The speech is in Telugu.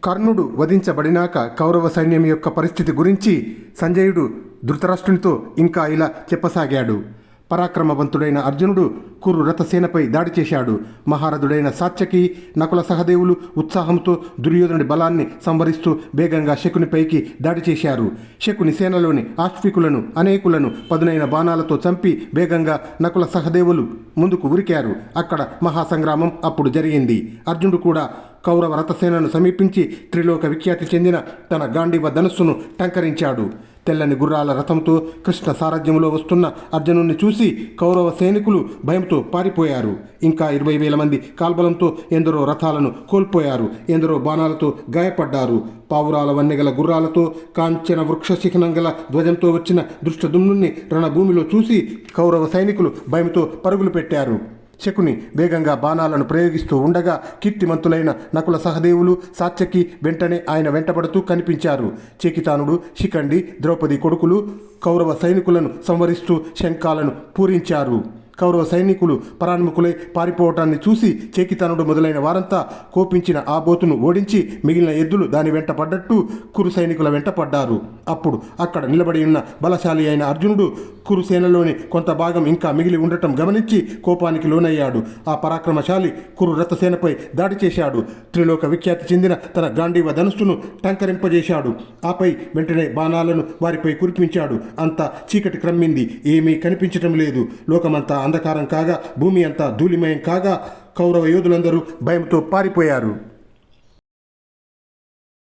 కర్ణుడు వధించబడినాక కౌరవ సైన్యం యొక్క పరిస్థితి గురించి సంజయుడు ధృతరాష్ట్రునితో ఇంకా ఇలా చెప్పసాగాడు. పరాక్రమవంతుడైన అర్జునుడు కురు రథసేనపై దాడి చేశాడు. మహారథుడైన సాత్యకి, నకుల సహదేవులు ఉత్సాహంతో దుర్యోధనుడి బలాన్ని సంవరిస్తూ వేగంగా శకునిపైకి దాడి చేశారు. శకుని సేనలోని ఆశ్వికులను అనేకులను పదునైన బాణాలతో చంపి వేగంగా నకుల సహదేవులు ముందుకు ఉరికారు. అక్కడ మహాసంగ్రామం అప్పుడు జరిగింది. అర్జునుడు కూడా కౌరవ రథసేనను సమీపించి త్రిలోక విఖ్యాతి చెందిన తన గాంధీవ ధనుస్సును టంకరించాడు. తెల్లని గుర్రాల రథంతో కృష్ణ సారథ్యంలో వస్తున్న అర్జునుడిని చూసి కౌరవ సైనికులు భయంతో పారిపోయారు. ఇంకా 20,000 మంది కాల్బలంతో ఎందరో రథాలను కోల్పోయారు. ఎందరో బాణాలతో గాయపడ్డారు. పావురాల వన్నెగల గుర్రాలతో కాంచన వృక్ష శిఖనం గల ధ్వజంతో వచ్చిన దృష్టదుమ్నుణ్ణి రణభూమిలో చూసి కౌరవ సైనికులు భయంతో పరుగులు పెట్టారు. శకుని వేగంగా బాణాలను ప్రయోగిస్తూ ఉండగా కీర్తిమంతులైన నకుల సహదేవులు సాత్యకి వెంటనే ఆయన వెంటబడుతూ కనిపించారు. చేకితానుడు, శిఖండి, ద్రౌపది కొడుకులు కౌరవ సైనికులను సంవరిస్తూ శంఖాలను పూరించారు. కౌరవ సైనికులు పరాన్ముఖులై పారిపోవటాన్ని చూసి చేకితానుడు మొదలైన వారంతా కోపించిన ఆ బోతును ఓడించి మిగిలిన ఎద్దులు దాని వెంట పడ్డట్టు కురు సైనికుల వెంట పడ్డారు. అప్పుడు అక్కడ నిలబడి ఉన్న బలశాలి అయిన అర్జునుడు కురుసేనలోని కొంత భాగం ఇంకా మిగిలి ఉండటం గమనించి కోపానికి లోనయ్యాడు. ఆ పరాక్రమశాలి కురు రథసేనపై దాడి చేశాడు. త్రిలోక విఖ్యాతి చెందిన తన గాంధీవ ధనుస్సును టంకరింపజేశాడు. ఆపై వెంటనే బాణాలను వారిపై కురిపించాడు. అంతా చీకటి క్రమ్మింది. ఏమీ కనిపించటం లేదు. లోకమంతా అంధకారం కాగా భూమి అంతా ధూళిమయం కాగా కౌరవ యోధులందరూ భయంతో పారిపోయారు.